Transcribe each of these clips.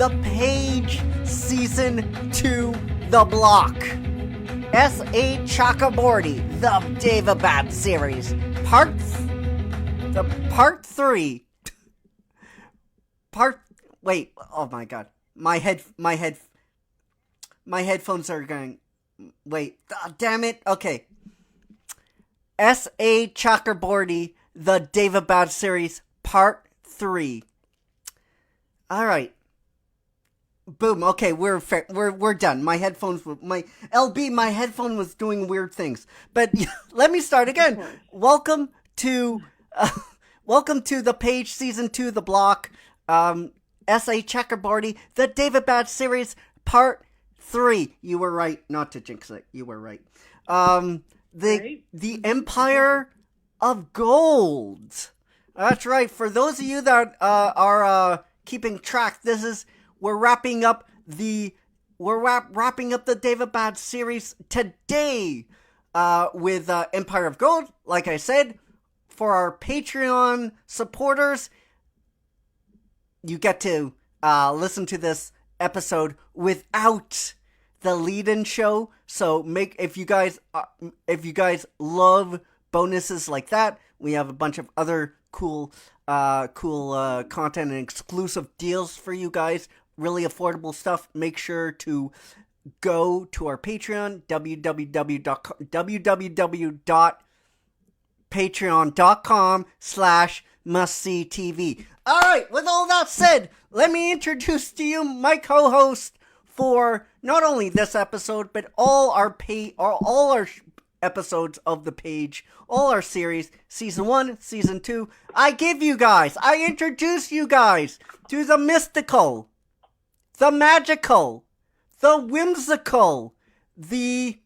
the Page Season 2 The Block. S.A.chakraborty the Daevabad series. Part 3. Wait, oh my god. My headphones are going. Wait, damn it. Okay. S.A.chakraborty the Daevabad series, Part 3. All right. Boom. Okay, we're done. My headphone was doing weird things. But let me start again. Welcome to the Page Season 2 The Block. S.A.chakraborty the Daevabad series, Part 3. You were right, not to jinx it. You were right. The Empire of Gold. That's right. For those of you that are keeping track, we're wrapping up the Daevabad series today with Empire of Gold. Like I said, for our Patreon supporters, you get to listen to this episode without the lead-in show. So if you guys love bonuses like that, we have a bunch of other cool content and exclusive deals for you guys. Really affordable stuff. Make sure to go to our Patreon, www.patreon.com/mustseetv. All right, with all that said, let me introduce to you my co-host for not only this episode, but all our episodes of the Page, all our series, Season 1, Season 2. I introduce you guys to the mystical, the magical, the whimsical, the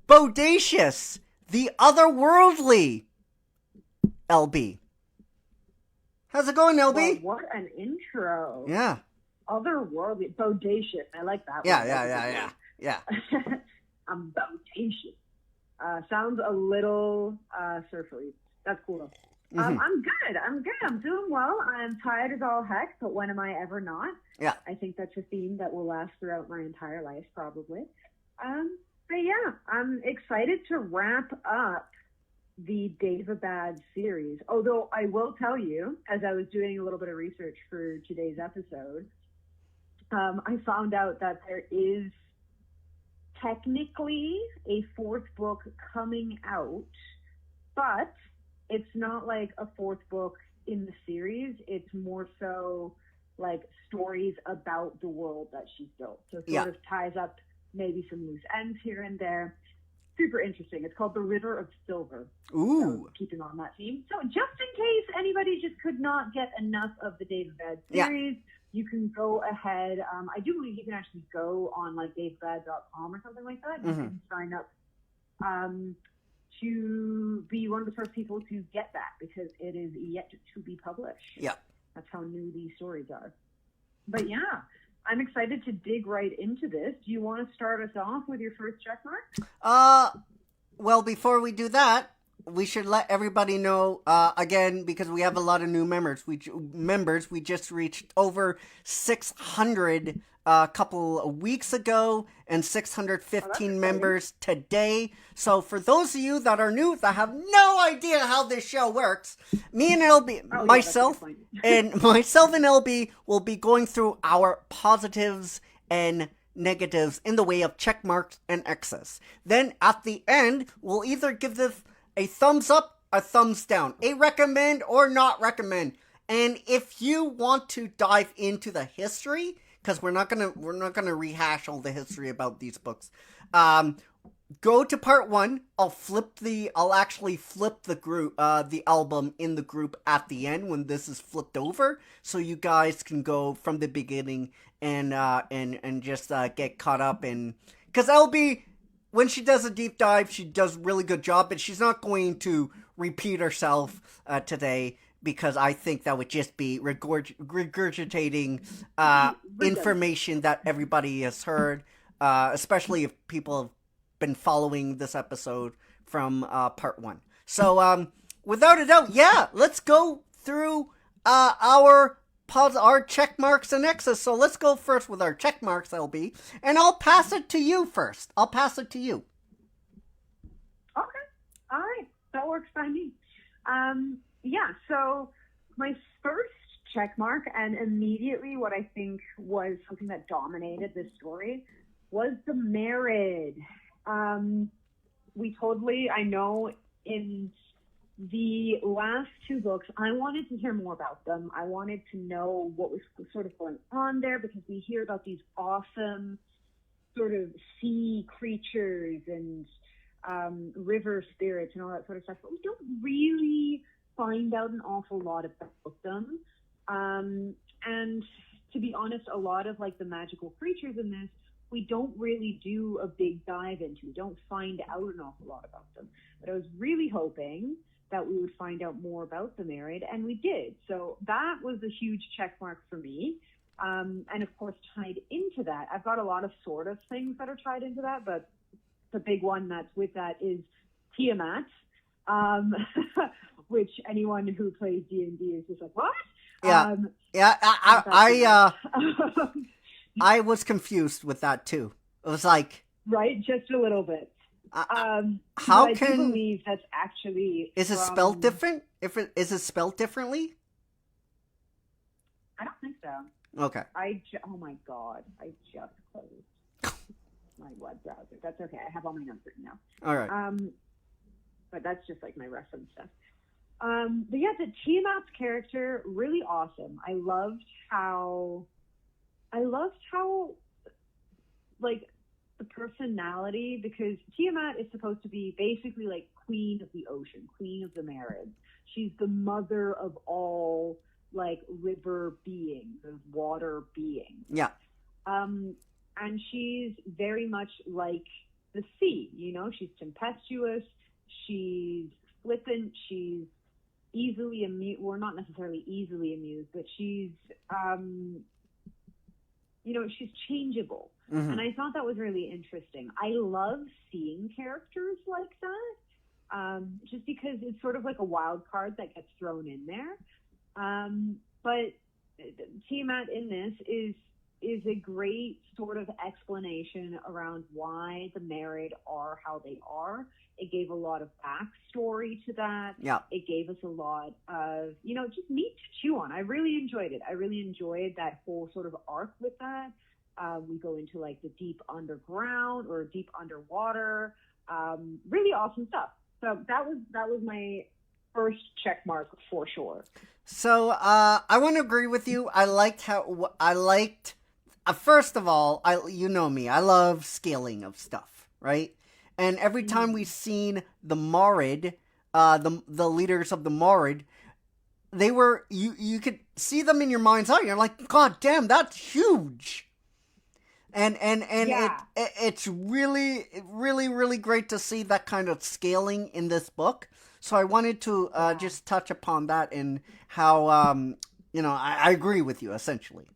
bodacious, the otherworldly LB. How's it going, LB? Well, what an intro. Yeah. Otherworldly, bodacious. I like that one. Yeah. I'm bodacious. Sounds a little surfery. That's cool. Mm-hmm. I'm good. I'm doing well. I'm tired as all heck, but when am I ever not? Yeah. I think that's a theme that will last throughout my entire life, probably. But yeah, I'm excited to wrap up the Daevabad series. Although I will tell you, as I was doing a little bit of research for today's episode, I found out that there is technically a fourth book coming out, but it's not like a fourth book in the series. It's more so like stories about the world that she's built. So it sort of ties up maybe some loose ends here and there. Super interesting. It's called The River of Silver. Ooh. So keeping on that theme. So just in case anybody just could not get enough of the Daevabad series, you can go ahead. I do believe you can actually go on like daevabad.com or something like that. You can sign up to be one of the first people to get that because it is yet to be published. Yeah. That's how new these stories are. But yeah, I'm excited to dig right into this. Do you want to start us off with your first check mark? Well, before we do that, we should let everybody know, again, because we have a lot of new members. We just reached over 600 a couple of weeks ago and 615 members today. So for those of you that are new, that have no idea how this show works, me and LB, myself and LB will be going through our positives and negatives in the way of check marks and exes. Then at the end, we'll either give this a thumbs up, a thumbs down, a recommend or not recommend. And if you want to dive into the history, because we're not gonna rehash all the history about these books, go to part 1. I'll actually flip the group, the album in the group at the end when this is flipped over, so you guys can go from the beginning and just get caught up in. Because LB, when she does a deep dive, she does a really good job, but she's not going to repeat herself today, because I think that would just be regurgitating information that everybody has heard, especially if people have been following this episode from part 1. So without a doubt, let's go through our check marks and X's. So let's go first with our check marks, LB, and I'll pass it to you first. I'll pass it to you. Okay. All right. That works by me. Yeah. So my first check mark, and immediately what I think was something that dominated this story, was the married. I know in the last two books, I wanted to hear more about them. I wanted to know what was sort of going on there, because we hear about these awesome sort of sea creatures and river spirits and all that sort of stuff, but we don't really find out an awful lot about them. And to be honest, a lot of like the magical creatures in this, we don't really do a big dive into. We don't find out an awful lot about them. But I was really hoping that we would find out more about the married, and we did. So that was a huge check mark for me. And of course, tied into that, I've got a lot of sort of things that are tied into that, but the big one that's with that is Tiamat, which anyone who plays D&D is just like, what? Yeah, I was confused with that too. It was like, right, just a little bit. How I can do believe that's actually is it spelled different? Is it spelled differently? I don't think so. Okay. Oh my god, I just closed my web browser. That's okay. I have all my notes written now. All right. But that's just like my reference stuff. But yeah, the Tiamat's character, really awesome. I loved how like the personality, because Tiamat is supposed to be basically like queen of the ocean, queen of the marriage. She's the mother of all like river beings, of water beings. Yeah. And she's very much like the sea, you know, she's tempestuous, she's flippant, she's easily amused, well, not necessarily easily amused, but she's, you know, she's changeable. Mm-hmm. And I thought that was really interesting. I love seeing characters like that, just because it's sort of like a wild card that gets thrown in there. But Tiamat in this is a great sort of explanation around why the married are how they are. It gave a lot of backstory to that. Yeah. It gave us a lot of, you know, just meat to chew on. I really enjoyed it. I really enjoyed that whole sort of arc with that. We go into like the deep underground or deep underwater. Really awesome stuff. So that was my first check mark for sure. So I want to agree with you. I liked first of all, you know me, I love scaling of stuff, right? And every time we've seen the Morid, the leaders of the Morid, they were, you could see them in your mind's eye. You're like, God damn, that's huge. And Yeah. it's really, really, really great to see that kind of scaling in this book. So I wanted to just touch upon that and how, you know, I agree with you, essentially.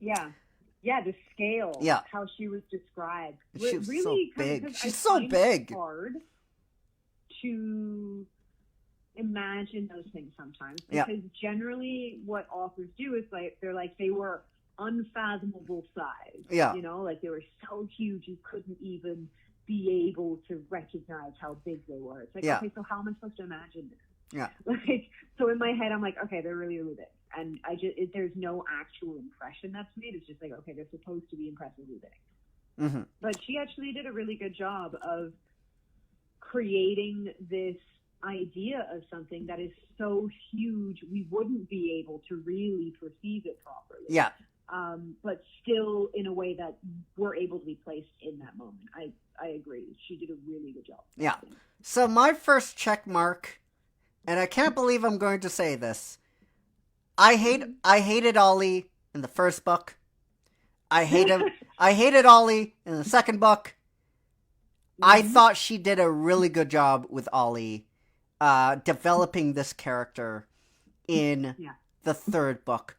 Yeah. Yeah, the scale. Yeah. How she was described. She was really so big. She's so big. It's hard to imagine those things sometimes, because generally what authors do is like they were unfathomable size. Yeah. You know, like they were so huge you couldn't even be able to recognize how big they were. It's like, okay, so how am I supposed to imagine this? Yeah. Like, so in my head, I'm like, okay, they're really, really big. And there's no actual impression that's made. It's just like, okay, they're supposed to be impressively big. Mm-hmm. But she actually did a really good job of creating this idea of something that is so huge, we wouldn't be able to really perceive it properly. Yeah. But still in a way that we're able to be placed in that moment. I agree. She did a really good job. Yeah. So my first check mark, and I can't believe I'm going to say this, I hated Ollie in the first book. I hated Ollie in the second book. I thought she did a really good job with Ollie, developing this character in the third book.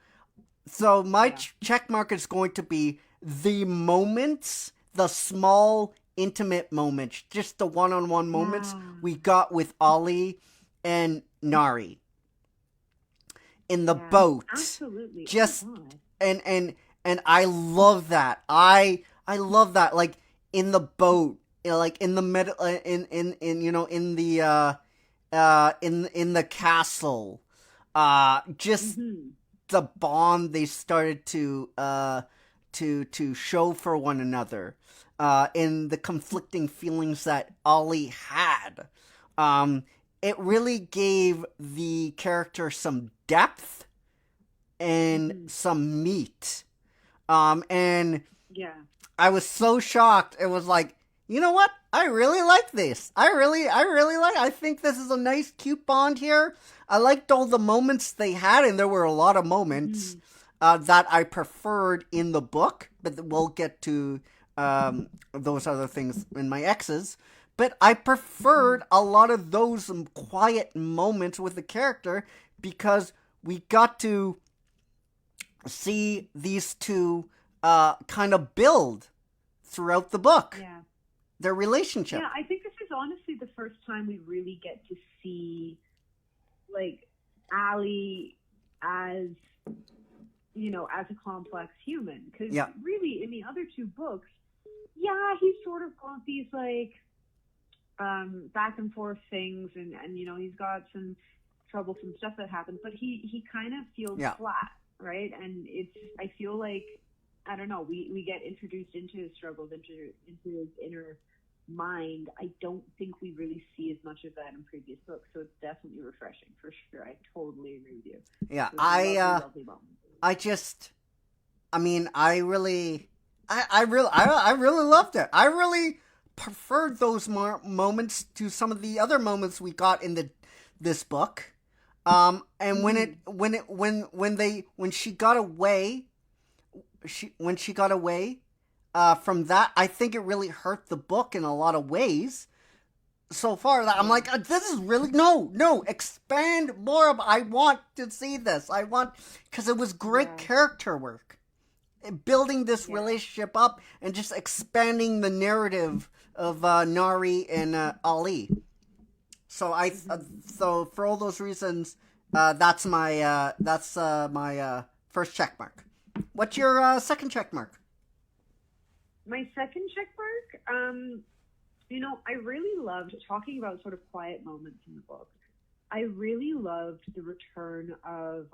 So my check mark is going to be the moments, the small, intimate moments, just the one-on-one moments we got with Ollie and Nari. in the Yeah, boat. absolutely. Oh Just God. and I love that. I love that. Like in the boat, like in the in in the in the castle. Just Hmm. the bond they started to show for one another, and the conflicting feelings that Ollie had. Um, it really gave the character some depth and Hmm. some meat. And Yeah. I was so shocked. It was like, you know what? I really like this. I think this is a nice, cute bond here. I liked all the moments they had, and there were a lot of moments Hmm. that I preferred in the book, but we'll get to those other things in my exes. But I Hmm. preferred a lot of those quiet moments with the character because we got to see these two kind of build throughout the book, Yeah. their relationship. Yeah. I think this is honestly the first time we really get to see like Ali as as a complex human. Because Yeah, really, in the other two books, yeah, he's sort of got these like back and forth things, and he's got some troublesome stuff that happens, but he kind of feels yeah, flat, right? And I feel like I don't know, we get introduced into his struggles, into his inner mind. I don't think we really see as much of that in previous books, so it's definitely refreshing for sure. I totally agree with you. yeah. It was a lovely, lovely moment. I just, I mean, I really loved it. I really preferred those moments to some of the other moments we got in this book. And Mm-hmm. when she got away, when she got away, from that, I think it really hurt the book in a lot of ways. So far, that I'm Yeah. like, this is really no, expand more. I want to see this. I want because it was great Yeah. character work, building this Yeah. relationship up and just expanding the narrative of Nari and Ali. So Mm-hmm. so for all those reasons, that's my first check mark. What's your second check mark? My second check mark, I really loved talking about sort of quiet moments in the book. I really loved the return of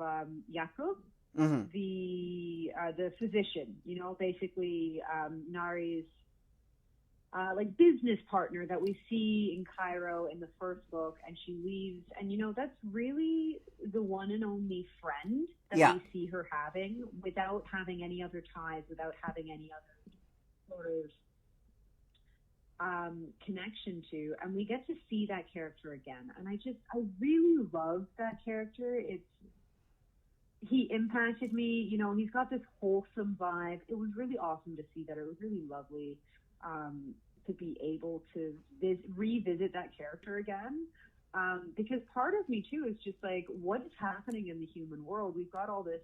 Jakob, Mm-hmm. the physician. Basically Nari's like business partner that we see in Cairo in the first book, and she leaves, and that's really the one and only friend that Yeah, we see her having without having any other ties, without having any other sort of connection to, and we get to see that character again, and I really love that character. He impacted me. He's got this wholesome vibe. It was really awesome to see that. It was really lovely to be able to revisit that character again. Because part of me too is just like, what is happening in the human world? We've got all this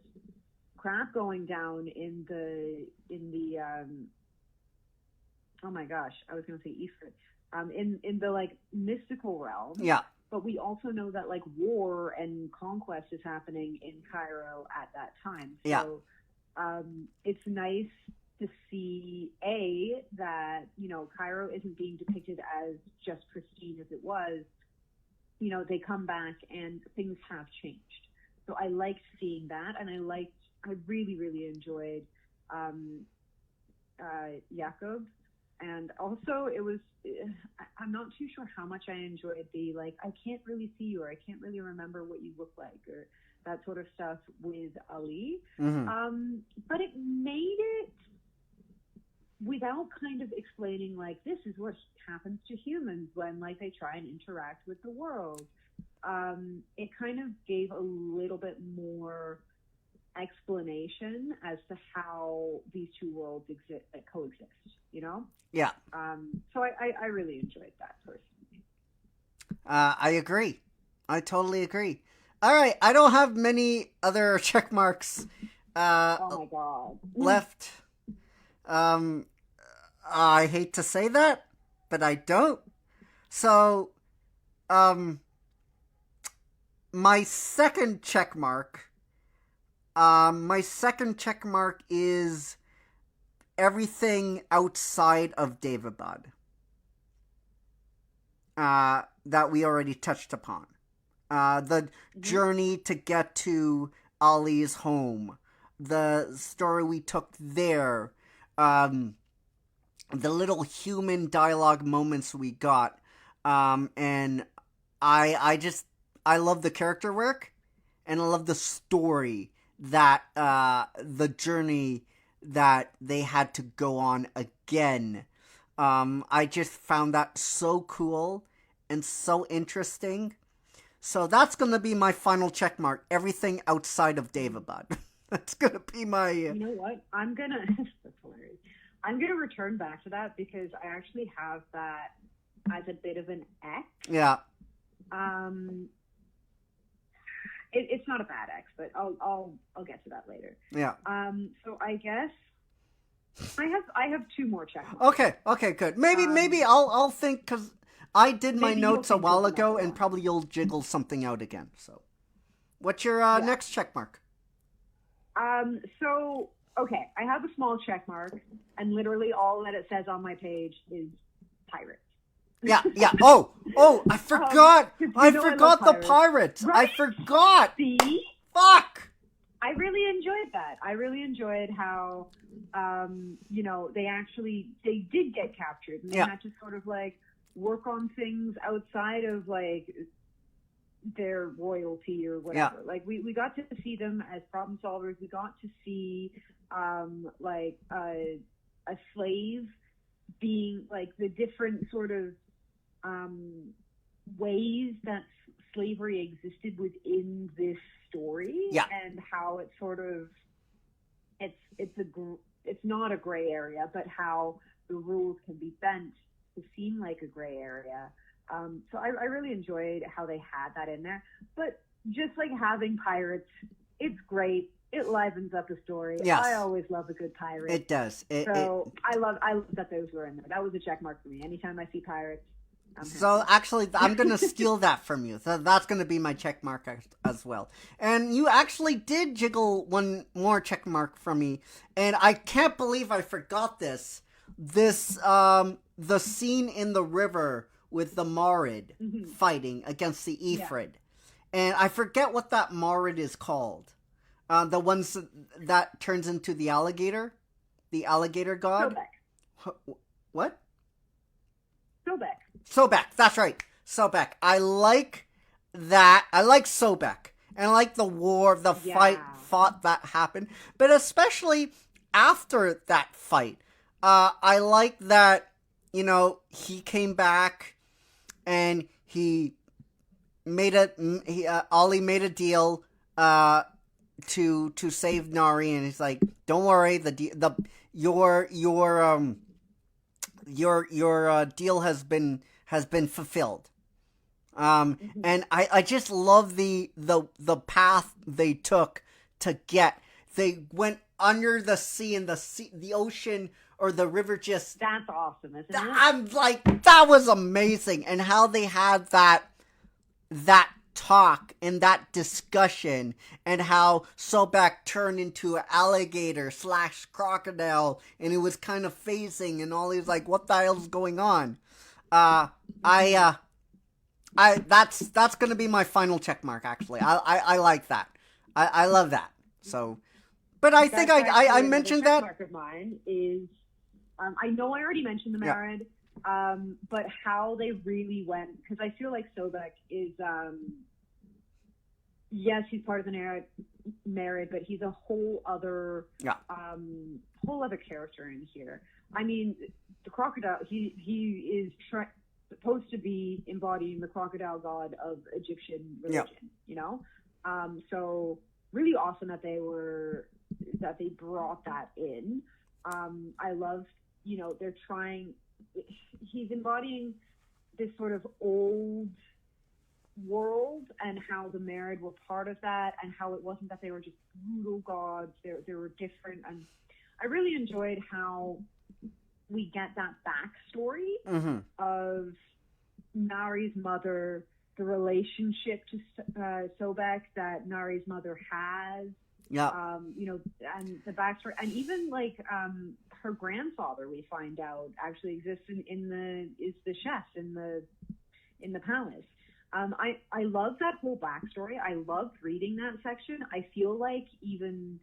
crap going down in the oh my gosh, I was going to say Ifrit, in the like mystical realm. yeah, But we also know that like war and conquest is happening in Cairo at that time. yeah, So it's nice to see that Cairo isn't being depicted as just pristine as it was. They come back and things have changed. So I liked seeing that, and I really really enjoyed Jakob. And also, it was, I'm not too sure how much I enjoyed the, like, I can't really see you, or I can't really remember what you look like, or that sort of stuff with Ali. mm-hmm. But it made it without kind of explaining, like, this is what happens to humans when, like, they try and interact with the world. It kind of gave a little bit more explanation as to how these two worlds coexist. Yeah. So I really enjoyed that personally. I agree. I totally agree. All right, I don't have many other check marks Oh my god. left. Um, I hate to say that, but I don't. So, my second check mark My second check mark is everything outside of Daevabad. That we already touched upon. The journey to get to Ollie's home, the story we took there, the little human dialogue moments we got, and I love the character work, and I love the story that the journey that they had to go on again. I just found that so cool and so interesting. So that's going to be my final check mark. Everything outside of Daevabad. That's going to be my... You know what? I'm going to... That's hilarious. I'm going to return back to that because I actually have that as a bit of an X. Yeah. It's not a bad X, but I'll get to that later. Yeah. So I guess I have two more check marks. Okay, good. Maybe I'll think, because I did my notes a while ago, and probably you'll jiggle something out again. So, what's your next check mark? So, okay, I have a small check mark, and literally all that it says on my page is pirates. Yeah. Oh, I forgot. I forgot the pirates. Right? I forgot. See? Fuck. I really enjoyed that. I really enjoyed how, they did get captured, and they had to sort of like work on things outside of like their royalty or whatever. Yeah. Like we got to see them as problem solvers. We got to see like a slave being like the different sort of ways that slavery existed within this story, and how it sort of it's not a gray area, but how the rules can be bent to seem like a gray area. So I really enjoyed how they had that in there. But just like having pirates, it's great. It livens up the story. Yes. I always love a good pirate. It does. I love that those were in there. That was a check mark for me. Anytime I see pirates, so actually, I'm going to steal that from you. So that's going to be my check mark as well. And you actually did jiggle one more check mark from me. And I can't believe I forgot this. The scene in the river with the Marid fighting against the Ifrit. And I forget what that Marid is called. The ones that turns into the alligator god. Sobek. What? Sobek, that's right. Sobek. I like that. I like Sobek. And I like the war, the fought that happened. But especially after that fight, I like that, he came back and Ollie made a deal to save Nari, and he's like, don't worry, your deal has been fulfilled. And I just love the path they took to get. They went under the sea, and the ocean or the river just. That's awesome, isn't it? I'm like, that was amazing, and how they had that talk and that discussion, and how Sobek turned into an alligator / crocodile, and it was kind of phasing, and all he's like, what the hell's going on? That's gonna be my final check mark, actually. I like that. I love that. So, but I think I mentioned that. Mark of mine is, I know I already mentioned the Marid, but how they really went, because I feel like Sobek is, yes, he's part of the Marid, but he's a whole other character in here. I mean, the crocodile, he is supposed to be embodying the crocodile god of Egyptian religion, so really awesome that they brought that in. I love, they're trying, he's embodying this sort of old world, and how the Marid were part of that, and how it wasn't that they were just brutal gods, they were different. And I really enjoyed how we get that backstory of Nari's mother, the relationship to Sobek that Nari's mother has, Yeah. You know, and the backstory, and even like her grandfather, we find out actually exists is the chef in the palace. I love that whole backstory. I loved reading that section. I feel like even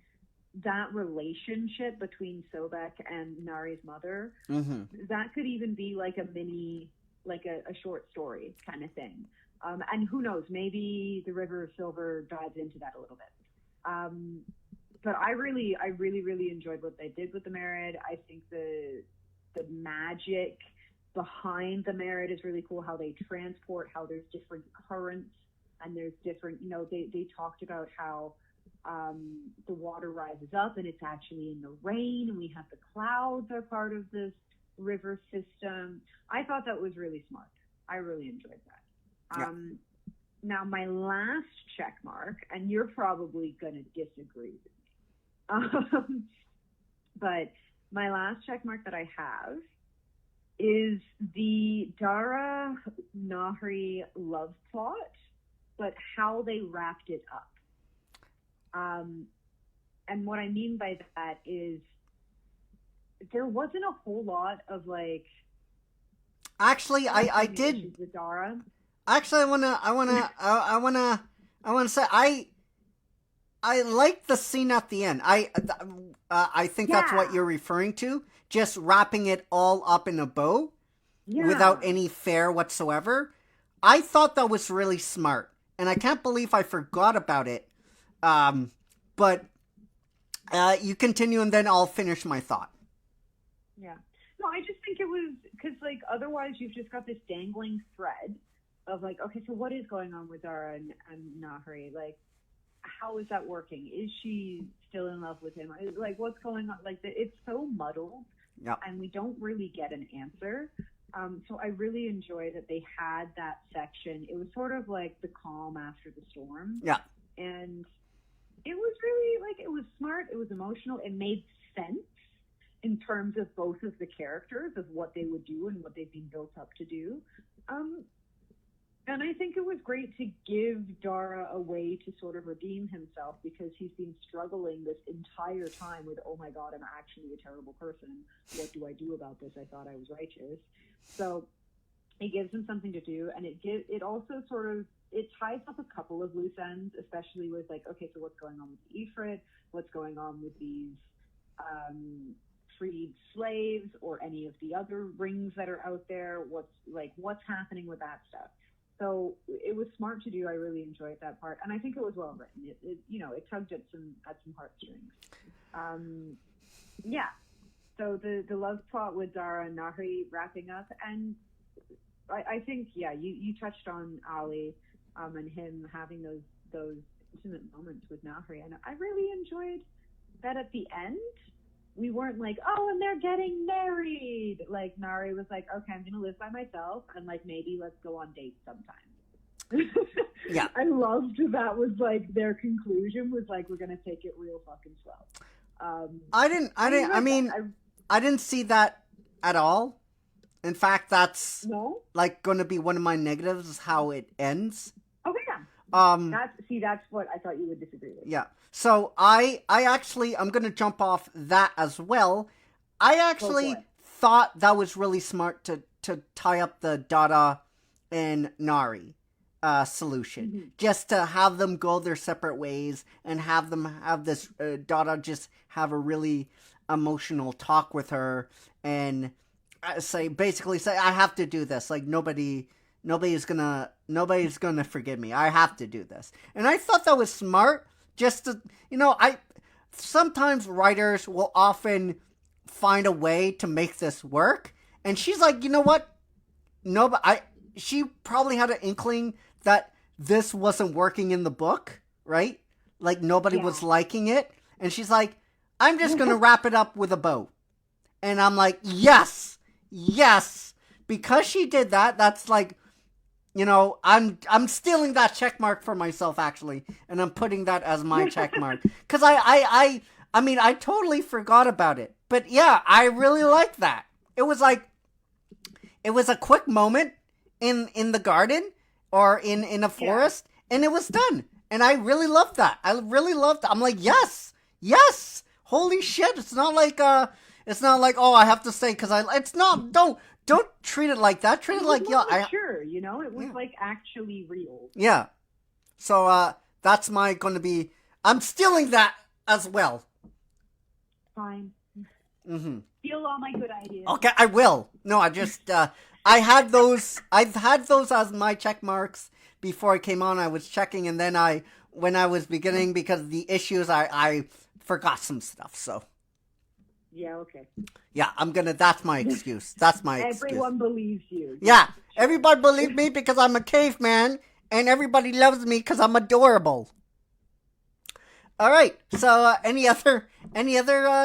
that relationship between Sobek and Nari's mother, Mm-hmm. that could even be like a mini, like a short story kind of thing. And who knows, maybe the River of Silver dives into that a little bit. But I really enjoyed what they did with the Merid. I think the magic behind the Merid is really cool. How they transport, how there's different currents, and there's different. You know, they talked about how the water rises up and it's actually in the rain, and we have the clouds are part of this river system. I thought that was really smart. I really enjoyed that. Yeah. Now, my last check mark, and you're probably going to disagree with me, but my last check mark that I have is the Dara Nahri love plot, but how they wrapped it up. And what I mean by that is there wasn't a whole lot of like. Actually, I did. With Dara. Actually, I wanna say I like the scene at the end. I think that's what you're referring to. Just wrapping it all up in a bow, without any fare whatsoever. I thought that was really smart, and I can't believe I forgot about it. But you continue, and then I'll finish my thought. Yeah. No, I just think it was because like otherwise you've just got this dangling thread of like, okay, so what is going on with Dara and Nahri? Like, how is that working? Is she still in love with him? Like, what's going on? Like, it's so muddled, and we don't really get an answer. So I really enjoy that they had that section. It was sort of like the calm after the storm. Yeah. And it was really, like, it was smart. It was emotional. It made sense in terms of both of the characters, of what they would do and what they've been built up to do. And I think it was great to give Dara a way to sort of redeem himself, because he's been struggling this entire time with, oh my God, I'm actually a terrible person. What do I do about this? I thought I was righteous. So it gives him something to do, and it also sort of, it ties up a couple of loose ends, especially with like, okay, so what's going on with the Ifrit? What's going on with these freed slaves or any of the other rings that are out there? What's happening with that stuff? So it was smart to do. I really enjoyed that part, and I think it was well written. It tugged at some heartstrings. Yeah. So the love plot with Dara and Nahri wrapping up, and I think you touched on Ali, and him having those intimate moments with Nahri, and I really enjoyed that at the end. We weren't like, oh, and they're getting married. Like, Nari was like, okay, I'm going to live by myself, and, like, maybe let's go on dates sometime. Yeah. I loved that was, like, their conclusion was, like, we're going to take it real fucking slow. I didn't see that at all. In fact, that's, no? like, going to be one of my negatives, is how it ends. Okay, yeah. That's what I thought you would disagree with. Yeah. So I'm going to jump off that as well. I actually thought that was really smart to tie up the Dada and Nari solution. Mm-hmm. Just to have them go their separate ways, and have them have this Dada just have a really emotional talk with her, and basically say, I have to do this. Like, nobody's gonna forgive me. I have to do this. And I thought that was smart. Just to, sometimes writers will often find a way to make this work. And she's like, you know what? No, but she probably had an inkling that this wasn't working in the book, right? Like, nobody was liking it. And she's like, I'm just going to wrap it up with a bow. And I'm like, yes. Because she did that, that's like, I'm stealing that check mark for myself, actually, and I'm putting that as my check mark, because I totally forgot about it. But yeah, I really liked that. It was a quick moment in the garden or in a forest, and it was done. And I really loved that. I really loved it. I'm like, yes, yes. Holy shit! It's not like, oh, I have to say because I. It's not. Don't treat it like that. Treat it like, yeah, Sure, you know, it was like actually real. yeah. So that's my going to be. I'm stealing that as well. Fine. Mm-hmm. Steal all my good ideas. Okay, I will. No, I just I had those. I've had those as my check marks before I came on. I was checking, and then when I was beginning because of the issues, I forgot some stuff. So yeah, okay. yeah, that's my excuse. That's my excuse. Everyone believes you. Yeah, everybody believes me because I'm a caveman, and everybody loves me because I'm adorable. All right. So any other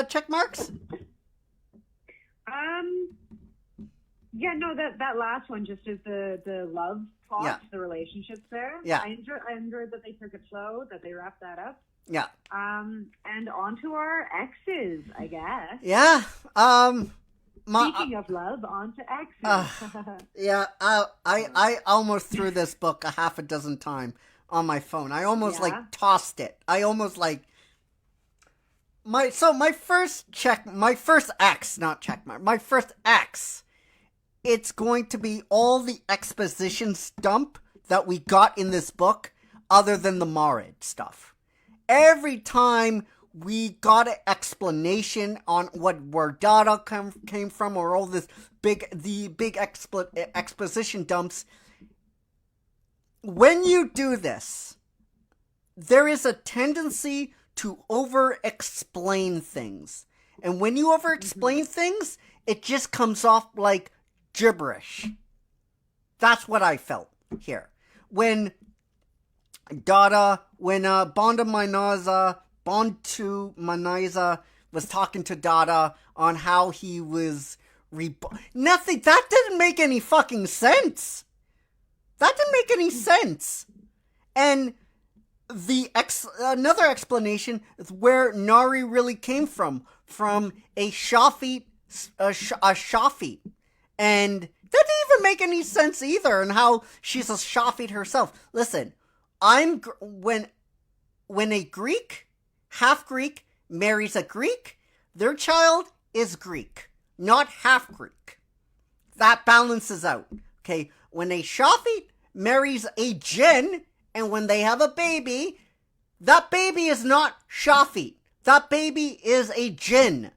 check marks? Yeah, no, that last one just is the love plot, Yeah. the relationships there. Yeah. I enjoyed that they took it slow, that they wrapped that up. Yeah. And on to our exes, I guess. Yeah. Speaking of love, on to exes. Yeah. I almost threw this book a half a dozen times on my phone. I almost tossed it. I almost my first ex, not check mark. My first ex. It's going to be all the exposition dump that we got in this book, other than the marriage stuff. Every time we got an explanation on where Dada came from, or all this big exposition dumps. When you do this, there is a tendency to over-explain things. And when you over-explain things, it just comes off like gibberish. That's what I felt here. When Bontu Manaza was talking to Dada on how he was nothing, that didn't make any fucking sense. That didn't make any sense. And another explanation is where Nari really came from a Shafi, and that didn't even make any sense either, and how she's a Shafi herself. Listen, when a Greek, half Greek, marries a Greek, their child is Greek, not half Greek. That balances out. Okay, when a Shafi marries a Jinn, and when they have a baby, that baby is not Shafi. That baby is a Jinn.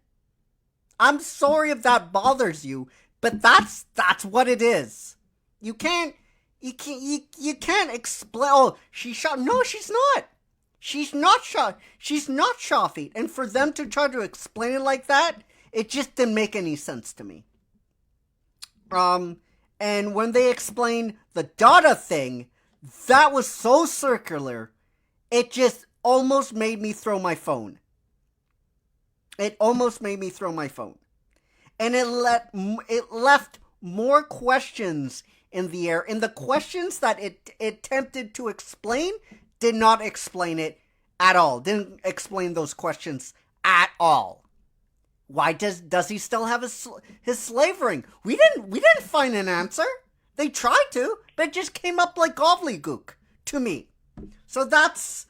I'm sorry if that bothers you, but that's what it is. You can't explain. Oh, she's shot. No, she's not. She's not shot. She's not Shafi. And for them to try to explain it like that, it just didn't make any sense to me. And when they explained the Dada thing, that was so circular, it just almost made me throw my phone. It almost made me throw my phone. And it left more questions in the air. And the questions that it attempted to explain did not explain it at all. Didn't explain those questions at all. Why does he still have his slave ring? We didn't find an answer. They tried to, but it just came up like gobbledygook to me. So that's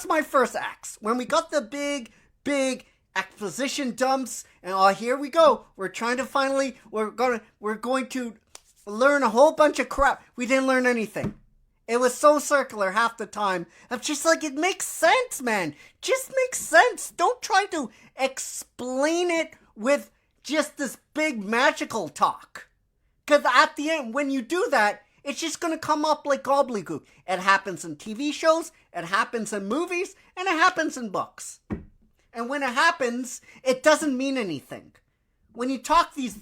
my first ex. When we got the big exposition dumps, and here we go. We're trying to finally we're going to learn a whole bunch of crap. We didn't learn anything. It was so circular half the time. I'm just like, it makes sense, man. Just makes sense. Don't try to explain it with just this big magical talk. Because at the end, when you do that, it's just going to come up like gobbledygook. It happens in TV shows, it happens in movies, and it happens in books. And when it happens, it doesn't mean anything. When you talk these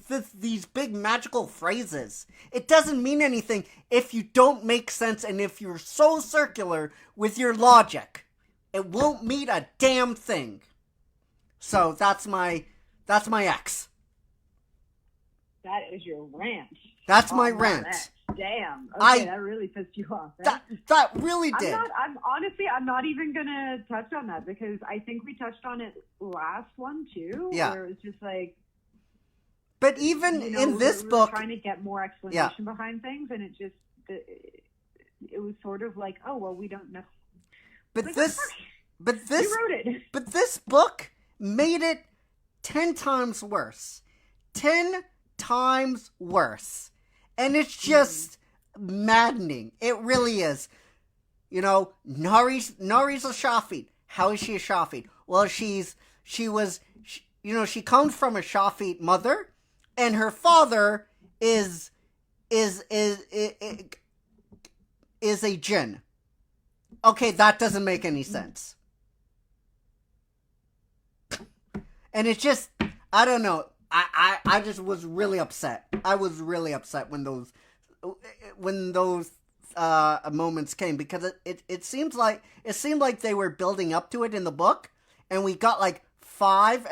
big magical phrases, it doesn't mean anything if you don't make sense and if you're so circular with your logic. It won't mean a damn thing. So that's my ex. That is your rant. That's my rant. Damn. Okay, that really pissed you off. Right? That really did. I'm not even gonna touch on that because I think we touched on it last one too. Yeah. Where it was just like. But even in this book, trying to get more explanation behind things, and it was sort of like, oh well, we don't know. But Like, this, but this, you wrote it. but this book made it 10 times worse. 10 times worse. And it's just maddening. It really is. You know, Nari's a Shafi. How is she a Shafi? Well, she comes from a Shafi mother, and her father is a jinn. Okay, that doesn't make any sense. And it's just, I don't know. I just was really upset. I was really upset when those moments came, because it seemed like they were building up to it in the book, and we got like five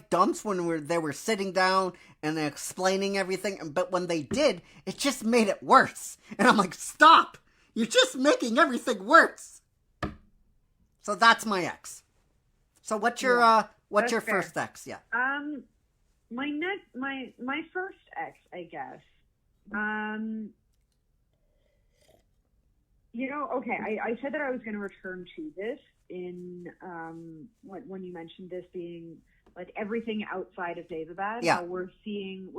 dumps when they were sitting down and explaining everything. But when they did, it just made it worse. And I'm like, stop! You're just making everything worse. So that's my ex. So what's your fair. first ex? Yeah. My first ex, I guess. Okay, I said that I was going to return to this in when you mentioned this being like everything outside of Daevabad. Yeah. How we're seeing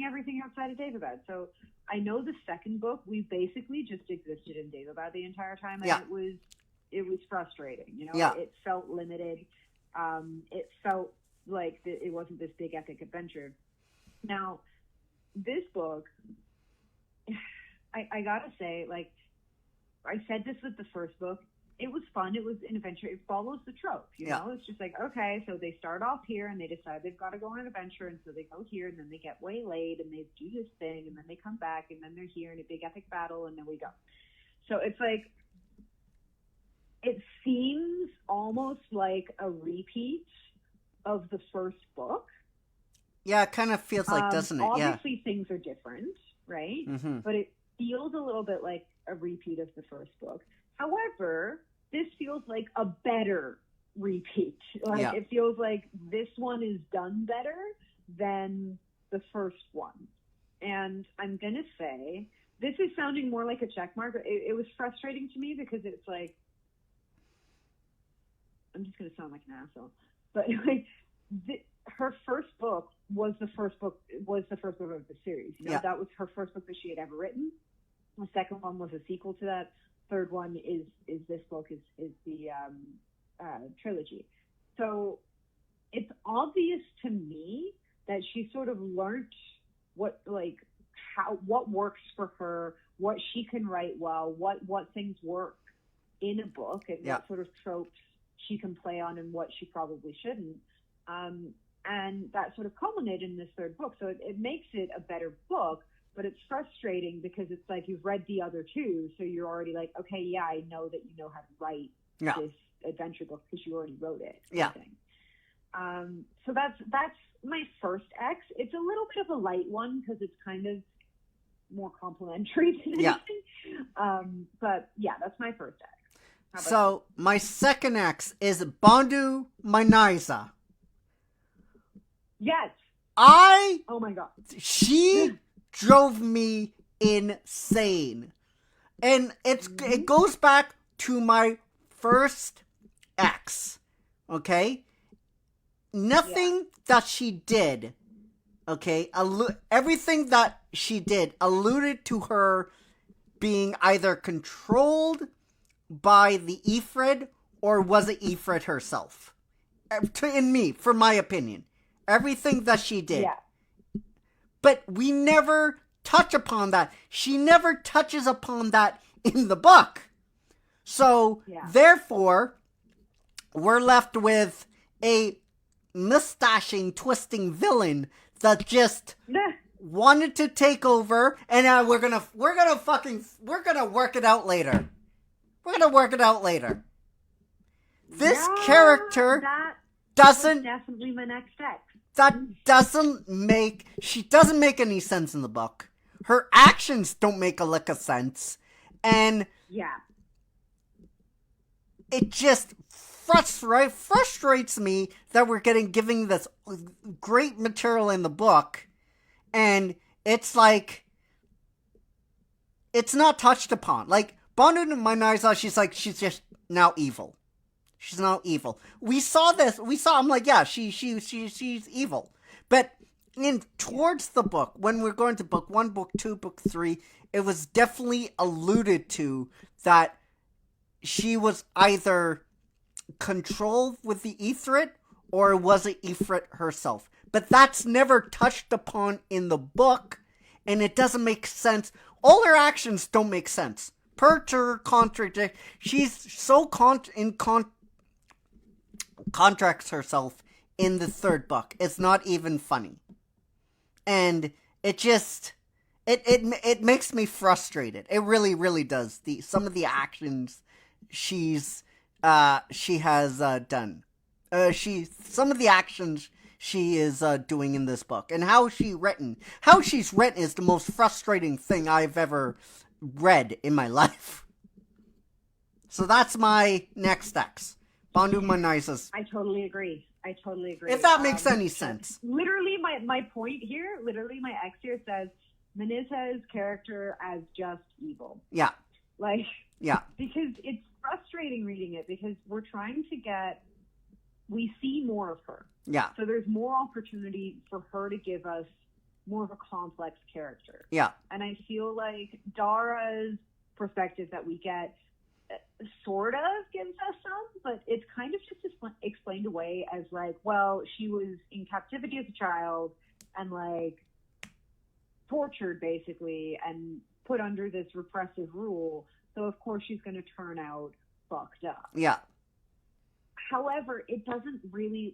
everything outside of Daevabad. So I know the second book, we basically just existed in Daevabad the entire time, and it was frustrating. You know, it felt limited. It felt like it wasn't this big epic adventure. Now, this book, I gotta say, like, I said this with the first book, it was fun. It was an adventure. It follows the trope, you know? It's just like, okay, so they start off here and they decide they've got to go on an adventure, and so they go here, and then they get waylaid and they do this thing, and then they come back, and then they're here in a big epic battle, and then we go. So it's like, it seems almost like a repeat of the first book. Yeah, it kind of feels like, doesn't it? Obviously, things are different, right? Mm-hmm. But it feels a little bit like a repeat of the first book. However, this feels like a better repeat. It feels like this one is done better than the first one. And I'm going to say, this is sounding more like a check mark. It was frustrating to me because it's like, I'm just going to sound like an asshole. But like, her first book was the first book of the series. You know, that was her first book that she had ever written. The second one was a sequel to that. Third one is this book, is the trilogy. So it's obvious to me that she sort of learned what works for her, what she can write well, what things work in a book, and what sort of tropes she can play on and what she probably shouldn't. And that sort of culminated in this third book. So it makes it a better book, but it's frustrating because it's like you've read the other two, so you're already like, okay, yeah, I know that you know how to write this adventure book because you already wrote it. Yeah. So that's my first ex. It's a little bit of a light one because it's kind of more complimentary than anything. But yeah, that's my first ex. So my second ex is Bondu Mainaiza. Yes. Oh my God. She drove me insane. And it goes back to my first ex. Okay? Nothing that she did, okay, everything that she did alluded to her being either controlled by the Ifrit or was it Ifrit herself. For my opinion. Everything that she did. Yeah. But we never touch upon that. She never touches upon that in the book. So, therefore, we're left with a mustaching, twisting villain that just wanted to take over, and we're gonna work it out later. We're gonna work it out later. This character doesn't definitely my next ex. She doesn't make any sense in the book. Her actions don't make a lick of sense. And it just frustrates me that we're giving this great material in the book, and it's like, it's not touched upon. Like, Bonu Manaiza, she's just now evil. She's now evil. We saw this. I'm like, yeah, she's evil. But towards the book, when we're going to book 1, book 2, book 3, it was definitely alluded to that she was either controlled with the Ifrit or was it Ifrit herself. But that's never touched upon in the book, and it doesn't make sense. All her actions don't make sense. Percher contradict. She's so contracts herself in the 3rd book. It's not even funny, and it just it makes me frustrated. It really, really does. Some of the actions she has done. Some of the actions she is doing in this book, and how she's written is the most frustrating thing I've ever read in my life. So that's my next ex. Bandu Manaisa's. I totally agree. If that makes any sense. Literally, my point here, my ex here says Manisa's character as just evil. Yeah. Yeah. Because it's frustrating reading it, because we're trying to we see more of her. Yeah. So there's more opportunity for her to give us more of a complex character. Yeah. And I feel like Dara's perspective that we get sort of gives us some, but it's kind of just explained away as like, well, she was in captivity as a child and like tortured basically and put under this repressive rule. So of course she's going to turn out fucked up. Yeah. However, it doesn't really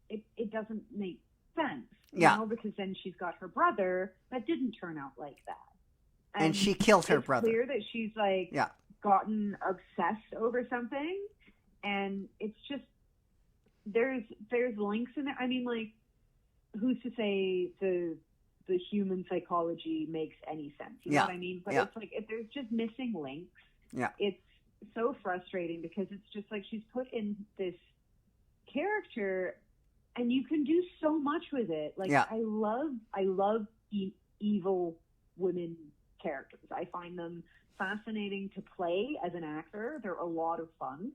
it doesn't make sense. Yeah. You know, because then she's got her brother that didn't turn out like that. And she killed her brother. It's clear that she's like gotten obsessed over something, and it's just there's links in there. I mean, like, who's to say the human psychology makes any sense? You know what I mean? But it's like if there's just missing links. Yeah. It's so frustrating because it's just like she's put in this character and you can do so much with it. Like I love evil women characters. I find them fascinating to play as an actor. They're a lot of fun.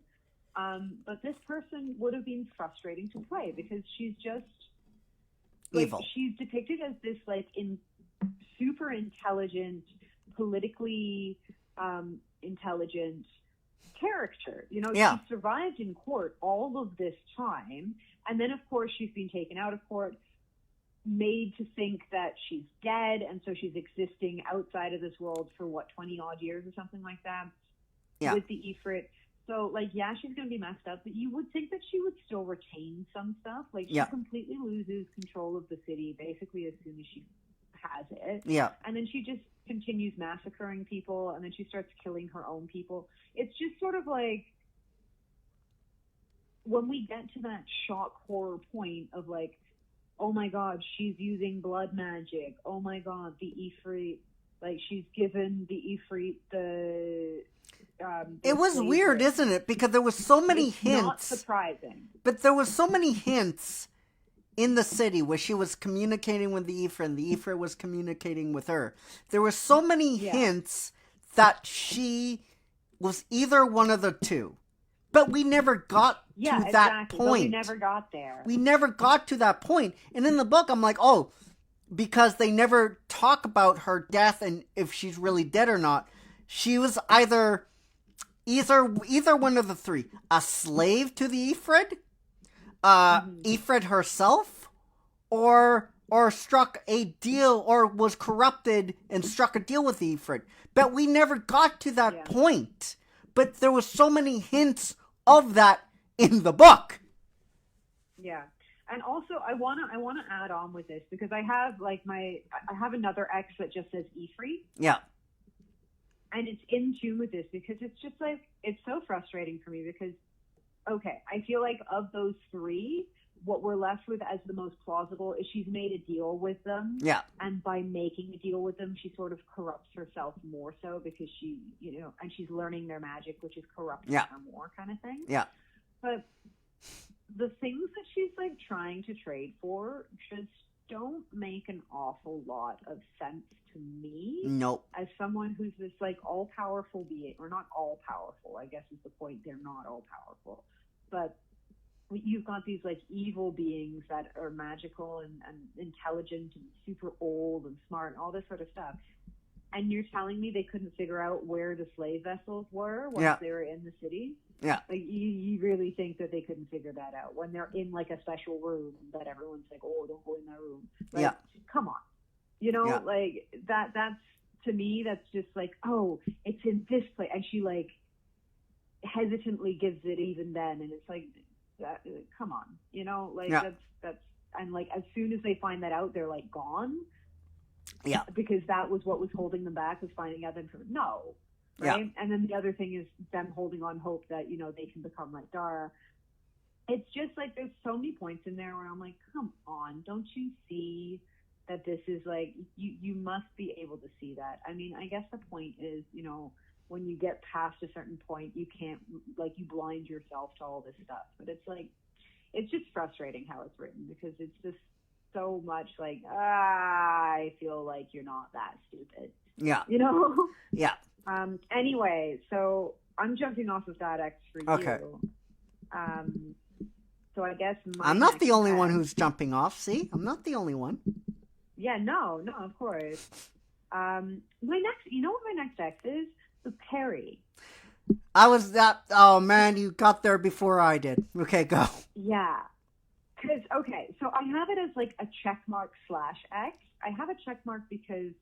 But this person would have been frustrating to play because she's just evil. She's depicted as this super intelligent, politically intelligent character. You know, she survived in court all of this time, and then of course she's been taken out of court, made to think that she's dead, and so she's existing outside of this world for 20 odd years or something like that with the Ifrit. So she's going to be messed up, but you would think that she would still retain some stuff. Like she completely loses control of the city basically as soon as she has it. Yeah. And then she just continues massacring people, and then she starts killing her own people. It's just sort of like when we get to that shock horror point of like, oh my god, she's using blood magic. Oh my god, the Ifrit, like she's given the Ifrit the it was weird, isn't it? Because there was so many hints. Not surprising. But there was so many hints in the city where she was communicating with the Ifrit and the Ifrit was communicating with her. There were so many hints that she was either one of the two. But we never got to that point. But we never got there. We never got to that point. And in the book, I'm like, oh, because they never talk about her death and if she's really dead or not. She was either one of the three. A slave to the Ifrit, Ifrit herself, or struck a deal, or was corrupted and struck a deal with the Ifrit. But we never got to that point. But there was so many hints of that in the book. Yeah. And also I wanna add on with this because I have I have another ex that just says Ifrit. Yeah. And it's in tune with this because it's just like, it's so frustrating for me because, okay, I feel like of those three, what we're left with as the most plausible is she's made a deal with them. Yeah. And by making a deal with them, she sort of corrupts herself more so because she, and she's learning their magic, which is corrupting her more kind of thing. Yeah. But the things that she's trying to trade for just don't make an awful lot of sense to me. Nope. As someone who's this like all-powerful being, or not all-powerful, I guess is the point. They're not all-powerful, but you've got these like evil beings that are magical and intelligent and super old and smart and all this sort of stuff. And you're telling me they couldn't figure out where the slave vessels were once they were in the city? Yeah. Like, you really think that they couldn't figure that out when they're in like a special room that everyone's like, oh, don't go in that room. Like, come on. You know, like that's, to me, that's just like, oh, it's in this place. And she like hesitantly gives it even then. And it's like, come on, you know, like that's, and like, as soon as they find that out, they're like gone. Yeah. Because that was what was holding them back, was finding out information. No. Right. Yeah. And then the other thing is them holding on hope that, you know, they can become like Dara. It's just like, there's so many points in there where I'm like, come on, don't you see that this is like, you must be able to see that. I mean, I guess the point is, you know, when you get past a certain point, you can't, like, you blind yourself to all this stuff. But it's like, it's just frustrating how it's written, because it's just so much like, I feel like you're not that stupid. Yeah. You know? Yeah. Anyway, so I'm jumping off of that X for you. So I guess I'm not the only one who's jumping off. See? I'm not the only one. Yeah, no, of course. You know what my next X is? The Perry. Oh man, you got there before I did. Okay, go. Yeah. Because, okay, so I have it as like a checkmark / X. I have a checkmark because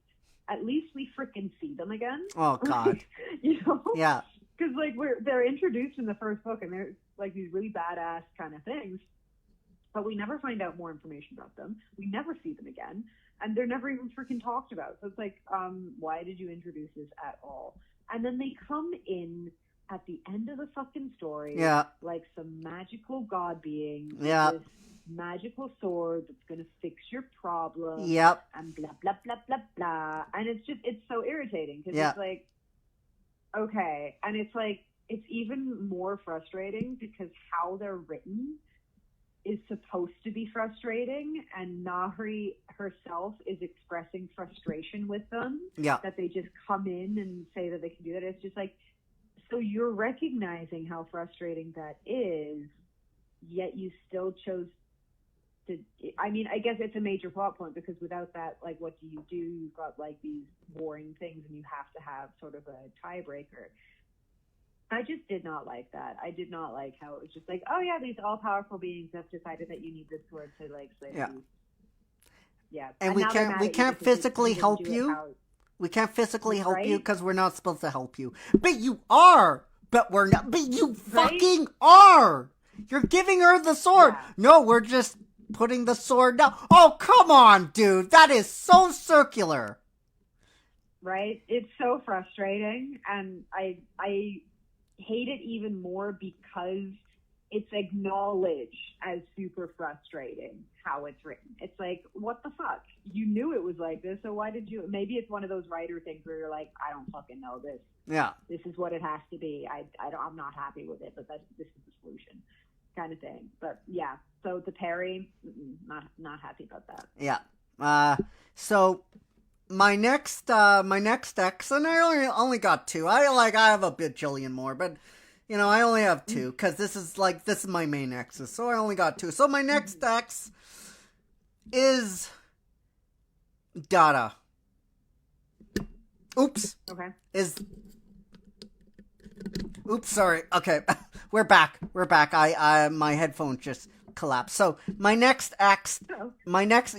at least we frickin' see them again. Oh, God. You know? Yeah. Because, like, they're introduced in the first book, and they're, like, these really badass kind of things. But we never find out more information about them. We never see them again. And they're never even freaking talked about. So it's like, why did you introduce this at all? And then they come in at the end of the fucking story. Yeah. Like some magical god being. Yeah. With this magical sword that's going to fix your problem. Yep. And blah, blah, blah, blah, blah. And it's so irritating. Because it's like, okay. And it's like, it's even more frustrating because how they're written is supposed to be frustrating, and Nahri herself is expressing frustration with them. Yeah. That they just come in and say that they can do that. It's just like, so you're recognizing how frustrating that is, yet you still chose to. I mean, I guess it's a major plot point, because without that, like, what do? You've got like these warring things, and you have to have sort of a tiebreaker. I just did not like that. I did not like how it was just like, oh yeah, these all-powerful beings have decided that you need this sword to like slay you. Yeah. And we can't physically help you. We can't physically help you because we're not supposed to help you. But you are. But we're not. But you fucking are. You're giving her the sword. Yeah. No, we're just putting the sword down. Oh, come on, dude. That is so circular. Right? It's so frustrating, and I hate it even more because it's acknowledged as super frustrating how it's written. It's like, what the fuck? You knew it was like this, so why did you? Maybe it's one of those writer things where you're like, I don't fucking know this. Yeah. This is what it has to be. I'm not happy with it, but this is the solution, kind of thing. But yeah, so the Perry, not happy about that. Yeah. So my next X, and I only got two. I have a bajillion more, but you know, I only have two because this is my main X's, so I only got two. So my next X is Dada. Oops. Okay. Oops. Sorry. Okay, we're back. I my headphones just collapsed. So my next X. Oh. My next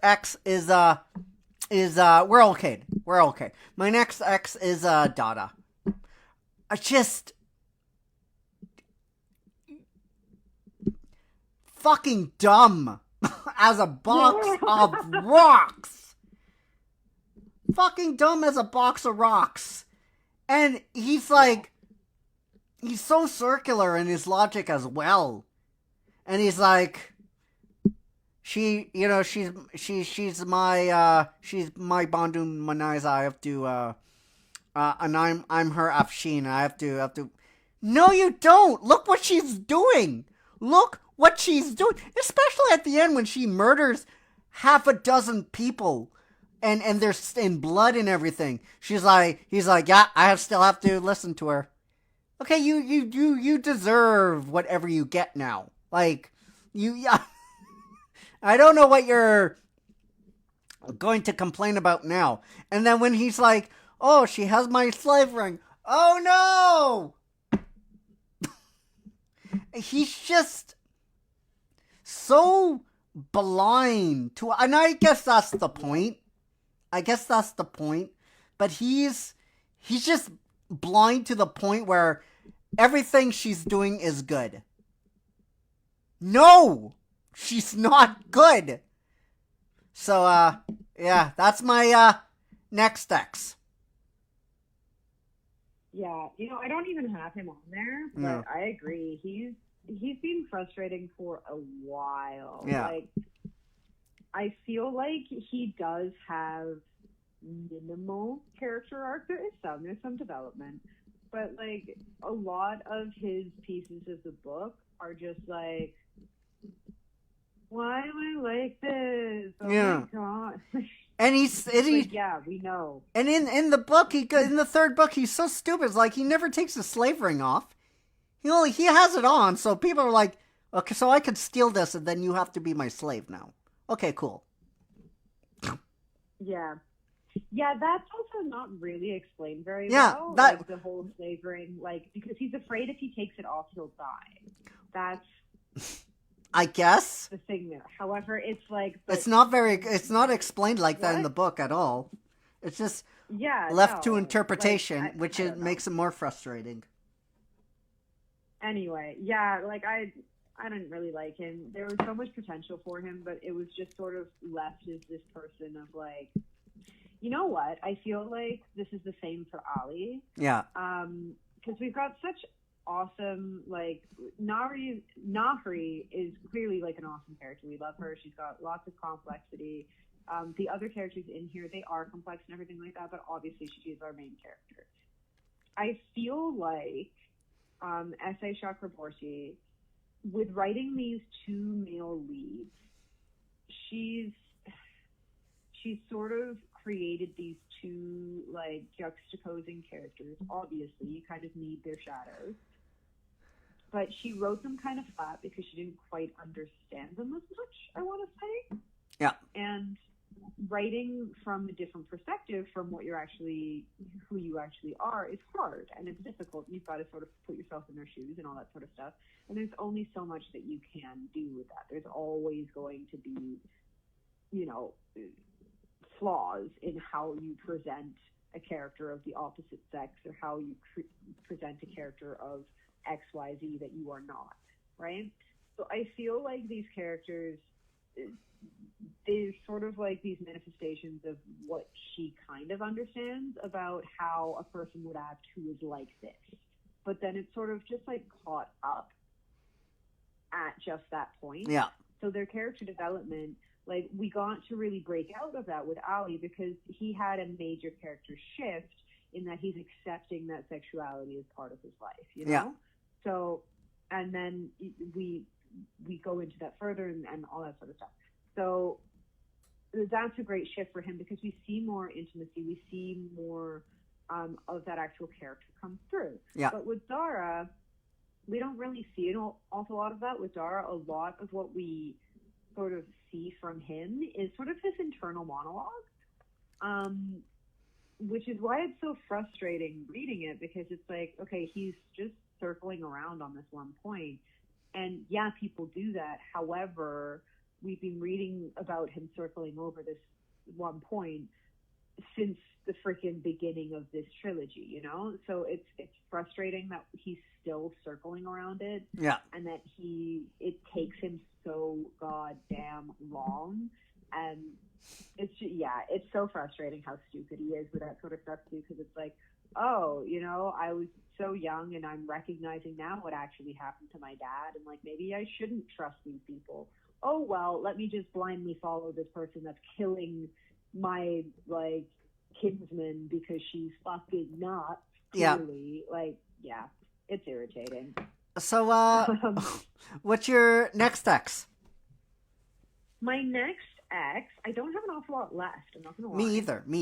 X is we're okay. My next X is Dada. I just fucking dumb as a box of rocks. Fucking dumb as a box of rocks. And he's like, he's so circular in his logic as well. And he's like, she's my Bandung Manaiza. I have to and I'm her Afshin. I have to. No, you don't. Look what she's doing. Especially at the end when she murders half a dozen people, and they're in blood and everything. He's like, yeah, still have to listen to her. Okay, you deserve whatever you get now. Like, yeah, I don't know what you're going to complain about now. And then when he's like, oh, she has my slave ring. Oh no! He's just so blind to, and I guess that's the point. But he's just blind to the point where everything she's doing is good. No, she's not good. So yeah, that's my next ex. Yeah, I don't even have him on there, but Yeah. I agree. He's been frustrating for a while. Yeah. Like, I feel like he does have minimal character arc. There's some development, but like a lot of his pieces of the book are just like, why am I like this? Oh Yeah. my god. And he's Like, yeah, we know. and in the book, in the third book, he's so stupid. It's like he never takes his slave ring off. He has it on, so people are like, okay, so I could steal this, and then you have to be my slave now. Okay, cool. Yeah. Yeah, that's also not really explained very Yeah, well. that- Like the whole slave ring, like, because he's afraid if he takes it off, he'll die. That's I guess the thing there. However, it's like, but, it's not explained like that in the book at all. It's just yeah, left no, to interpretation, like, which I it don't know. makes it more frustrating. Anyway, yeah, like I didn't really like him. There was so much potential for him, but it was just sort of left as this person of like, you know what? I feel like this is the same for Ali. Yeah. Because we've got such awesome, like, Nahri is clearly like an awesome character. We love her. She's got lots of complexity. The other characters in here, they are complex and everything like that, but obviously she is our main character. I feel like S.A.chakraborty, with writing these two male leads, she's sort of created these two like juxtaposing characters. Obviously, you kind of need their shadows, but she wrote them kind of flat because she didn't quite understand them as much, I want to say. Yeah. And writing from a different perspective from who you actually are is hard, and it's difficult. You've got to sort of put yourself in their shoes and all that sort of stuff. And there's only so much that you can do with that. There's always going to be, flaws in how you present a character of the opposite sex, or how you present a character of XYZ that you are not, right? So I feel like these characters, they're sort of like these manifestations of what she kind of understands about how a person would act who is like this. But then it's sort of just like caught up at just that point. Yeah. So their character development, like, we got to really break out of that with Ali because he had a major character shift in that he's accepting that sexuality is part of his life, you know? Yeah. So, and then we go into that further and all that sort of stuff. So that's a great shift for him because we see more intimacy, we see more of that actual character come through. Yeah. But with Dara, we don't really see an awful lot of that. With Dara, a lot of what we sort of see from him is sort of his internal monologue, which is why it's so frustrating reading it, because it's like, okay, he's just circling around on this one point. And yeah, people do that. However, we've been reading about him circling over this one point since the freaking beginning of this trilogy, you know? So it's frustrating that he's still circling around it. Yeah. And that it takes him so goddamn long. And it's just, yeah, it's so frustrating how stupid he is with that sort of stuff too, because it's like, oh, I was so young and I'm recognizing now what actually happened to my dad, and like, maybe I shouldn't trust these people. Oh, well, let me just blindly follow this person that's killing my, like, kinsman because she's fucking not, clearly. Yeah. Like, yeah, it's irritating. So, what's your next ex? My next X, I don't have an awful lot left. I'm not gonna lie. Me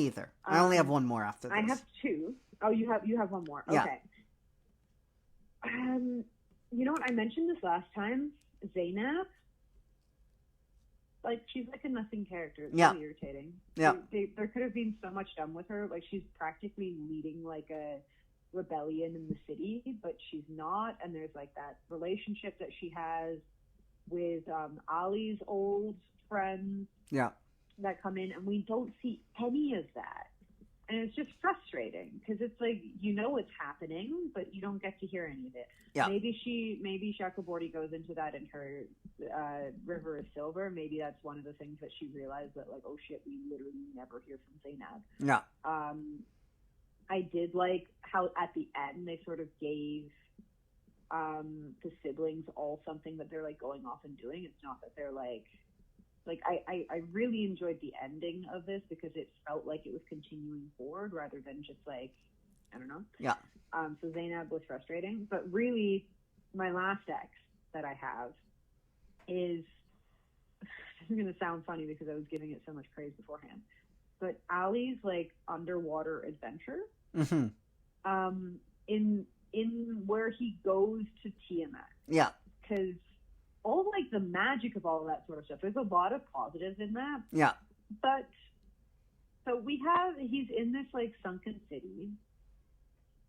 either. I only have one more after this. I have two. Oh, you have one more. Yeah. Okay. You know what? I mentioned this last time. Zainab. Like, she's like a nothing character. It's really irritating. Yeah. There could have been so much done with her. Like, she's practically leading like a rebellion in the city, but she's not. And there's like that relationship that she has with Ali's old friends. Yeah. That come in, and we don't see any of that. And it's just frustrating because it's like, you know it's happening, but you don't get to hear any of it. Yeah. Maybe S.A.chakraborty goes into that in her River of Silver. Maybe that's one of the things that she realized, that like, oh shit, we literally never hear from Zainab. Yeah. I did like how at the end they sort of gave the siblings all something that they're like going off and doing. It's not that they're like I really enjoyed the ending of this because it felt like it was continuing forward rather than just like, I don't know. Yeah. So Zainab was frustrating, but really my last ex that I have is, this is going to sound funny because I was giving it so much praise beforehand, but Ali's like underwater adventure, in where he goes to Tiamat. Yeah. Because all like the magic of all of that sort of stuff, there's a lot of positives in that. Yeah. But so he's in this like sunken city,